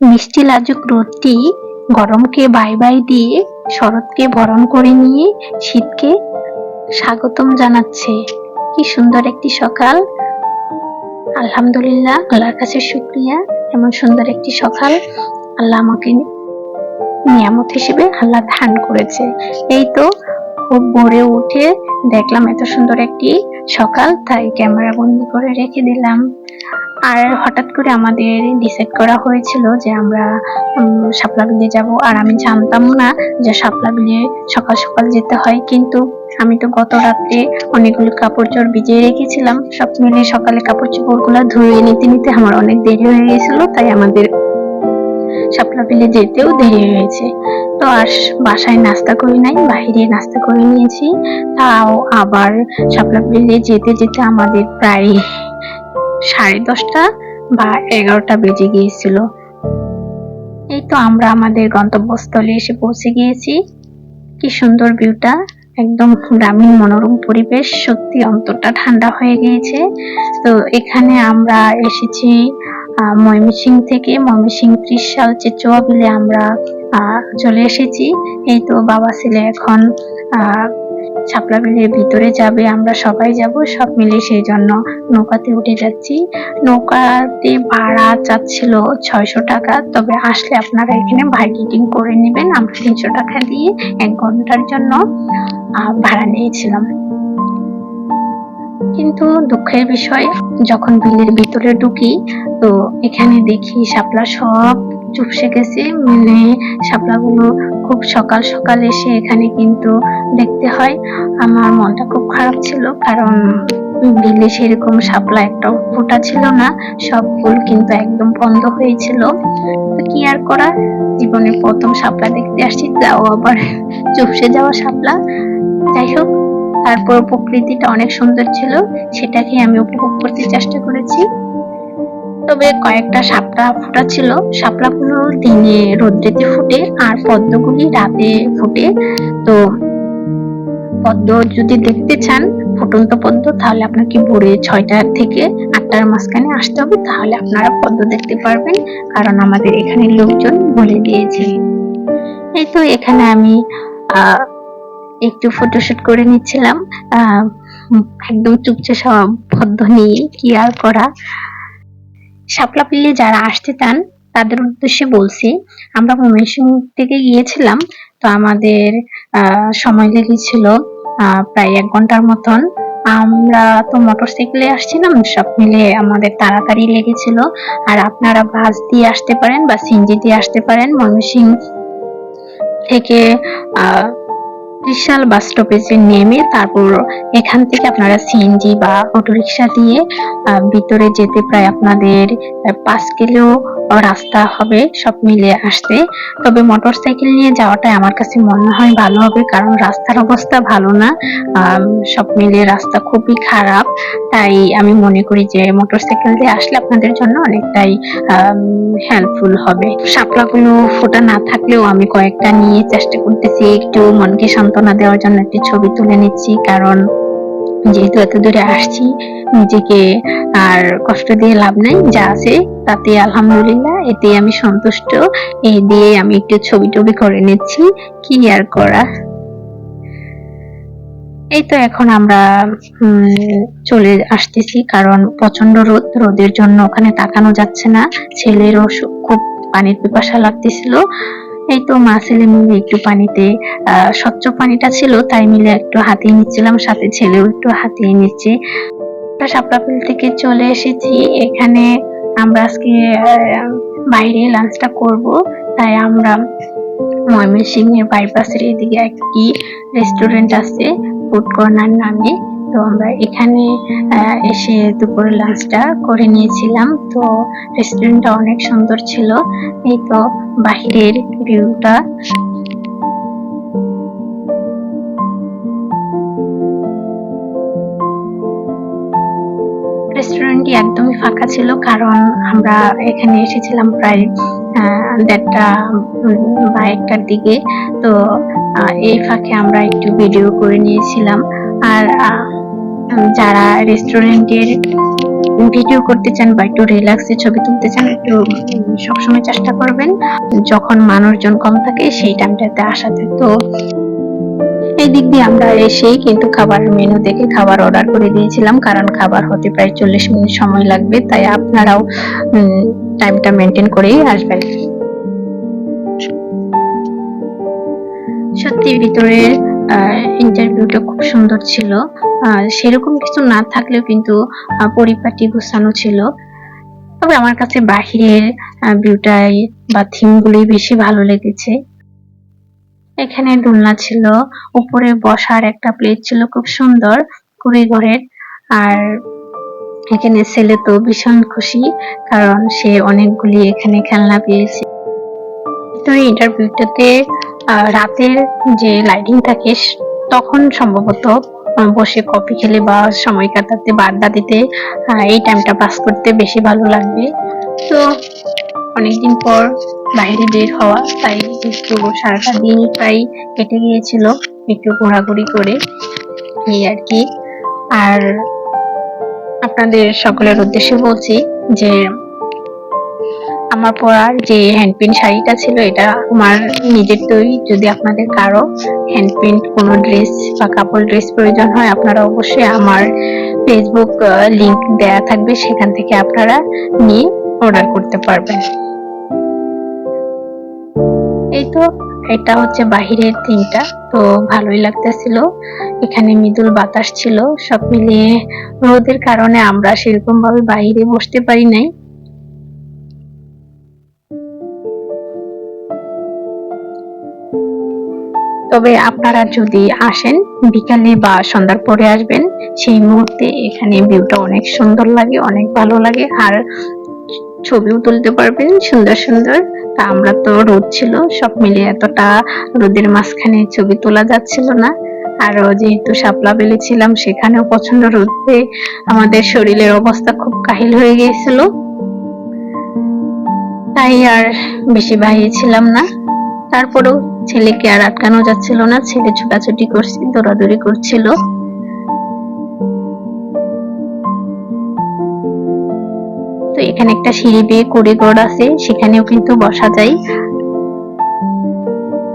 মিষ্টি লাজুক রোদটি গরমকে bye bye দিয়ে শরৎকে বরণ করে নিয়ে শীতকে স্বাগতম জানাচ্ছে। কি সুন্দর একটি সকাল! আলহামদুলিল্লাহ, আল্লাহর কাছে শুকরিয়া। এমন সুন্দর একটি সকাল আল্লাহ আমাকে নিয়ামত হিসেবে আল্লাহ দান করেছে। এই তো খুব ভোরে উঠে দেখলাম এত সুন্দর একটি সকাল, তাই ক্যামেরা বন্দি করে রেখে দিলাম। আর হঠাৎ করে আমাদের ডিসাইড করা হয়েছিল যে আমরা শাপলা বিলে যাব, আর আমি জানতাম না যে শাপলা বিলে সকাল সকাল যেতে হয়। কিন্তু আমি তো গত রাত্রে অনেকগুলো কাপড় চোপড় ভিজিয়ে রেখেছিলাম, সব মিলে সকালে কাপড় চোপড় গুলা ধুয়ে নিতে নিতে আমার অনেক দেরি হয়ে গেছিল, তাই আমাদের শাপলা বিলে যেতেও দেরি হয়েছে। তো আর বাসায় নাস্তা করি নাই, বাইরে নাস্তা করে নিয়েছি। তাও আবার শাপলা বিলে যেতে যেতে আমাদের প্রায় 10:30 বা 11টা বেজে গিয়েছিল। এই তো আমরা আমাদের গন্তব্যস্থলে এসে পৌঁছে গিয়েছি। কি সুন্দর ভিউটা, একদম গ্রামীণ মনোরম পরিবেশ, সত্যি অন্তরটা ঠান্ডা হয়ে গিয়েছে। তো এখানে আমরা এসেছি ময়মনসিংহ থেকে। ময়মনসিংহ 30 সাল চেচুয়া বিলে আমরা চলে এসেছি। এই তো বাবা ছেলে এখন শাপলা বিলের ভিতরে যাবে, আমরা সবাই যাব সব মিলে, সেই জন্য নৌকাতে উঠে যাচ্ছি। নৌকাতে ভাড়া চাচ্ছিল 600 টাকা, তবে আসলে আপনারা এখানে বার্গেনিং করে নেবেন। আমরা 300 টাকা দিয়ে 1 ঘন্টার জন্য ভাড়া নিয়েছিলাম। কিন্তু দুঃখের বিষয়, যখন বিলের ভিতরে ঢুকি তো এখানে দেখি শাপলা সব চুপসে গেছে। মানে শাপলাগুলো খুব সকাল সকাল এসে এখানে কিন্তু দেখতে হয়। আমার মনটা খুব খারাপ ছিল, কারণ বিলে সেরকম শাপলা একটাও ফোটা ছিল না, সব ফুল কিন্তু একদম বন্ধ হয়েছিল। তো কি আর করা, জীবনে প্রথম শাপলা দেখতে আসছি, তাও আবার চুপসে যাওয়া শাপলা। যাই হোক, তারপর প্রকৃতিটা অনেক সুন্দর ছিল, সেটাকে আমি উপভোগ করতে চেষ্টা করেছি। তবে কয়েকটা শাপলা ফোটা ছিল। শাপলাগুলো দিনে রোদ্রেতে ফুটে আর পদ্মগুলি রাতে ফুটে। তো পদ্ম যদি দেখতে চান, ফুটন্ত পদ্ম, তাহলে আপনাকে ভোরে 6টা থেকে 8টার মাঝখানে আসতে হবে, তাহলে আপনারা পদ্ম দেখতে পারবেন, কারণ আমাদের এখানে লোকজন বলে দিয়েছে। এই তো এখানে আমি একটু ফটোশুট করে নিচ্ছিলাম একদম চুপচে সব পদ্ম নিয়ে। কি আর করা, শাপলা বিলে যারা আসতে চান তাদের উদ্দেশ্যে বলছি, আমরা ময়মনসিংহ থেকে গিয়েছিলাম। তো আমাদের সময় লেগেছিল প্রায় 1 ঘন্টার মতন। আমরা তো মোটরসাইকেলে আসছিলাম, সব মিলে আমাদের তাড়াতাড়ি লেগেছিল। আর আপনারা বাস দিয়ে আসতে পারেন বা সিএনজি দিয়ে আসতে পারেন। ময়মনসিংহ থেকে ত্রিশাল বাস স্টপেজে নেমে তারপর এখান থেকে আপনারা সিএনজি বা অটোরিকশা দিয়ে ভিতরে যেতে প্রায় আপনাদের 5 কিলো রাস্তা হবে সব মিলে আসতে। তবে মোটরসাইকেল নিয়ে যাওয়াটাই আমার কাছে মনে হয় ভালো হবে, কারণ রাস্তার অবস্থা ভালো না, সব মিলে রাস্তা খুবই খারাপ। তাই আমি মনে করি যে মোটরসাইকেল দিয়ে আসলে আপনাদের জন্য অনেকটাই হেল্পফুল হবে। শাপলাগুলো ফোটা না থাকলেও আমি কয়েকটা নিয়ে চেষ্টা করতেছি একটু মনকে সান্ত্বনা দেওয়ার জন্য একটি ছবি তুলে নিচ্ছি, কারণ যেহেতু এত দূরে আসছি, নিজেকে আর কষ্ট দিয়ে লাভ নাই, যা আছে তাতে আলহামদুলিল্লাহ, এতে আমি সন্তুষ্ট। এই দিয়ে আমি একটু ছবি টবি করে নিচ্ছি, কি আর করা। এই তো এখন আমরা চলে আসতেছি, কারণ প্রচন্ড রোদ, রোদের জন্য ওখানে তাকানো যাচ্ছে না। ছেলেরও খুব পানির পিপাসা লাগতেছিল। এই তো মা ছেলে মিলে একটু পানিতে, স্বচ্ছ পানিটা ছিল তাই মিলে একটু হাতিয়ে নিচ্ছিলাম, সাথে ছেলেও একটু হাতিয়ে নিচ্ছে। শাপলা বিল থেকে চলে এসেছি। এখানে আমরা আজকে বাইরে লাঞ্চটা করব, তাই আমরা ময়মনসিংহের বাইপাসের এদিকে একটি রেস্টুরেন্ট আছে ফুড কর্নার নামে। তো আমরা এখানে এসে দুপুরে লাঞ্চটা করে নিয়েছিলাম। তো রেস্টুরেন্টটা অনেক সুন্দর ছিল। এই তো বাহিরের ভিউটা। রেস্টুরেন্টটি একদমই ফাঁকা ছিল, কারণ আমরা এখানে এসেছিলাম প্রায় 1:30 বা 1টার দিকে। তো এই ফাঁকে আমরা একটু ভিডিও করে নিয়েছিলাম। আর যারা রেস্টুরেন্টের ভিডিও করতে চান বা একটু রিল্যাক্সে ছবি তুলতে চান, একটু সবসময় চেষ্টা করবেন যখন মানুষজন কম থাকে সেই টাইমটাতে আসাতে। তো এই দিক দিয়ে আমরা এসেই কিন্তু খাবারের মেনু দেখে খাবার অর্ডার করে দিয়েছিলাম, কারণ খাবার হতে প্রায় 40 মিনিট সময় লাগবে, তাই আপনারাও টাইমটা মেনটেন করেই আসবেন। সত্যি ভিতরের ইন্টারভিউটা খুব সুন্দর ছিল। সেরকম কিছু না থাকলেও কিন্তু পরিপাটি গোছানো ছিল। তবে আমার কাছে বাহিরের ভিউটাই বা থিমগুলি বেশি ভালো লেগেছে। এখানে দোলনা ছিল, উপরে বসার একটা প্লেট ছিল খুব সুন্দর কুড়ি ঘরের। আর এখানে ছেলে তো ভীষণ খুশি, কারণ সে অনেকগুলি এখানে খেলনা পেয়েছে। তো ইন্টারভিউটাতে রাতের যে লাইটিং থাকে তখন সম্ভবত বসে কফি খেলে বা সময় কাটাতে বা আড্ডা দিতে এই টাইমটা পাস করতে বেশি ভালো লাগবে। তো অনেকদিন পর বাইরে বের হওয়া, তাই একটু সারাটা দিন প্রায় কেটে গিয়েছিল একটু ঘোরাঘুরি করে, এই আর কি। আর আপনাদের সকলের উদ্দেশ্যে বলছি যে আমার পরার যে হ্যান্ড প্রিন্ট শাড়িটা ছিল এটা আমার নিজের তৈরি। যদি আপনাদের কারো হ্যান্ড প্রিন্ট কোনো ড্রেস বা কাপড় ড্রেস প্রয়োজন হয়, আপনারা অবশ্যই আমার ফেসবুক লিংক দেয়া থাকবে, সেখান থেকে আপনারা নিয়ে অর্ডার করতে পারবেন। এই তো এটা হচ্ছে বাহিরের থিমটা, তো ভালোই লাগতেছিল। এখানে মৃদুল বাতাস ছিল, সব মিলিয়ে রোদের কারণে আমরা সেরকম ভাবে বাইরে বসতে পারি নাই। তবে আপনারা যদি আসেন বিকালে বা সন্ধ্যার পরে আসবেন, সেই মুহূর্তে এখানে ভিউটা অনেক সুন্দর লাগে, অনেক ভালো লাগে, আর ছবিও তুলতে পারবেন সুন্দর সুন্দর। তা আমরা তো রোদ ছিল, সব মিলে এতটা রোদের মাঝখানে ছবি তোলা যাচ্ছিল না। আর যেহেতু শাপলা বেলে ছিলাম, সেখানেও প্রচন্ড রোদে আমাদের শরীরের অবস্থা খুব কাহিল হয়ে গিয়েছিল, তাই আর বেশি বাইরে ছিলাম না। তারপরেও ছেলেকে আর আটকানো যাচ্ছিল না, ছেলে ছোটাছুটি করছে, দৌড়াদৌড়ি করছিল। তো এখানে একটা সিঁড়ি বেয়ে কোরিডোর আছে, সেখানেও কিন্তু বসা যায়।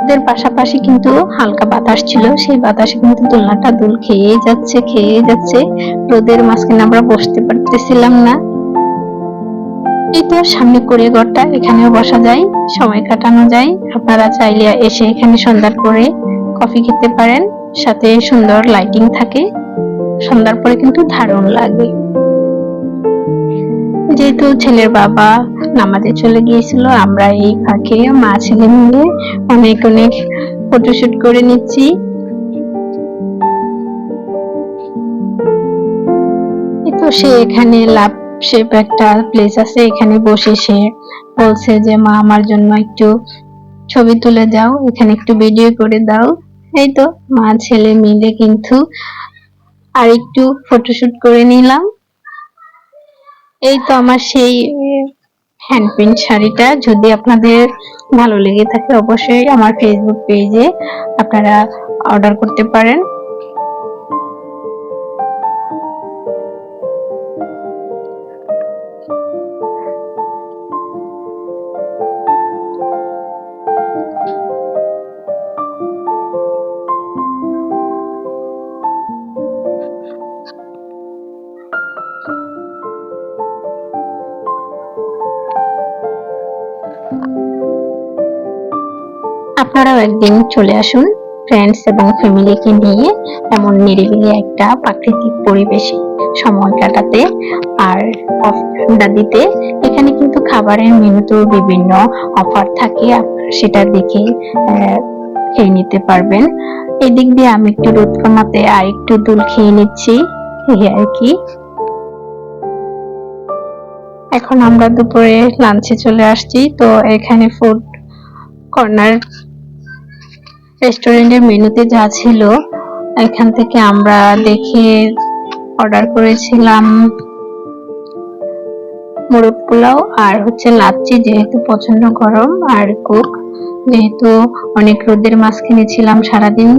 ওদের পাশাপাশি কিন্তু হালকা বাতাস ছিল, সেই বাতাসে কিন্তু দোলনাটা দুল খেয়ে যাচ্ছে। রোদের মাঝখানে আমরা বসতে পারতেছিলাম না। এই তো সামনে কোরিডোরটা, এখানেও বসা যায়, সময় কাটানো যায়। আপনারা চাইলে এসে এখানে সন্ধ্যার পরে কফি খেতে পারেন, সাথে সুন্দর লাইটিং থাকে। সন্ধ্যার পরে কিন্তু দারুণ লাগে। যেহেতু ছেলের বাবা নামাজে চলে গিয়েছিল, আমরা এই ফাঁকে মা ছেলে মিলে অনেক অনেক ফটোশুট করে নিচ্ছি। তো সে এখানে লাভ শেপ একটা প্লেস আছে, এখানে বসে সে বলছে যে মা আমার জন্য একটু ছবি তুলে দাও, এখানে একটু ভিডিও করে দাও। এই তো মা ছেলে মিলে কিন্তু আর একটু ফটোশুট করে নিলাম। এই তো আমার সেই হ্যান্ড প্রিন্ট শাড়িটা, যদি আপনাদের ভালো লেগে থাকে অবশ্যই আমার ফেসবুক পেজে আপনারা অর্ডার করতে পারেন। আপনারাও একদিন চলে আসুন ফ্রেন্ডস এবং ফ্যামিলিকে নিয়ে এমন নিরিবিলি একটা প্রাকৃতিক পরিবেশে সময় কাটাতে আর আড্ডা দিতে। এখানে কিন্তু খাবারের মেনুতেও বিভিন্ন অফার থাকে, আপনারা সেটা দেখে খেয়ে নিতে পারবেন। এদিক দিয়ে আমি একটু রোদ কমাতে আর একটু দুল খেয়ে নিচ্ছি, এই আর কি। এখন আমরা দুপুরে লাঞ্চে চলে আসছি। তো এখানে ফুড কর্নার রেস্টুরেন্টের মেনুতে যা ছিল এখান থেকে আমরা দেখে অর্ডার করেছিলাম মোরগ পোলাও আর হচ্ছে লাচ্ছি, যেহেতু প্রচন্ড গরম, আর কোক। যেহেতু অনেক রোদের মাঝখানে ছিলাম সারাদিন,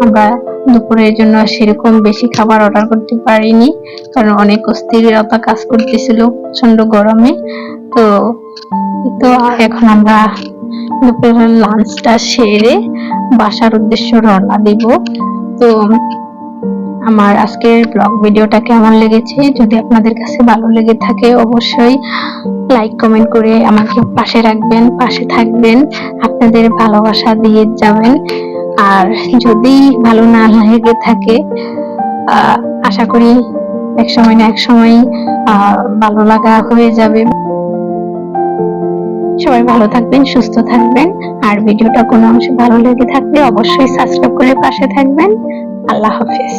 আমরা দুপুরের জন্য সেরকম বেশি খাবার অর্ডার করতে পারিনি, কারণ অনেক অস্থিরতা কাজ করতেছিল প্রচন্ড গরমে। তো তো এখন আমরা দুপুরের লাঞ্চটা সেরে বাসার উদ্দেশ্যে রওনা দিব। তো আমার আজকের ব্লগ ভিডিওটা কেমন লেগেছে, যদি আপনাদের কাছে ভালো লেগে থাকে অবশ্যই লাইক কমেন্ট করে আমাকে পাশে রাখবেন, পাশে থাকবেন, আপনাদের ভালোবাসা দিয়ে যাবেন। আর যদি ভালো না লেগে থাকে আশা করি এক সময় না এক সময় ভালো লাগা হয়ে যাবে। সবাই ভালো থাকবেন, সুস্থ থাকবেন। আর ভিডিওটা কোনো অংশে ভালো লেগে থাকলে অবশ্যই সাবস্ক্রাইব করে পাশে থাকবেন। আল্লাহ হাফেজ।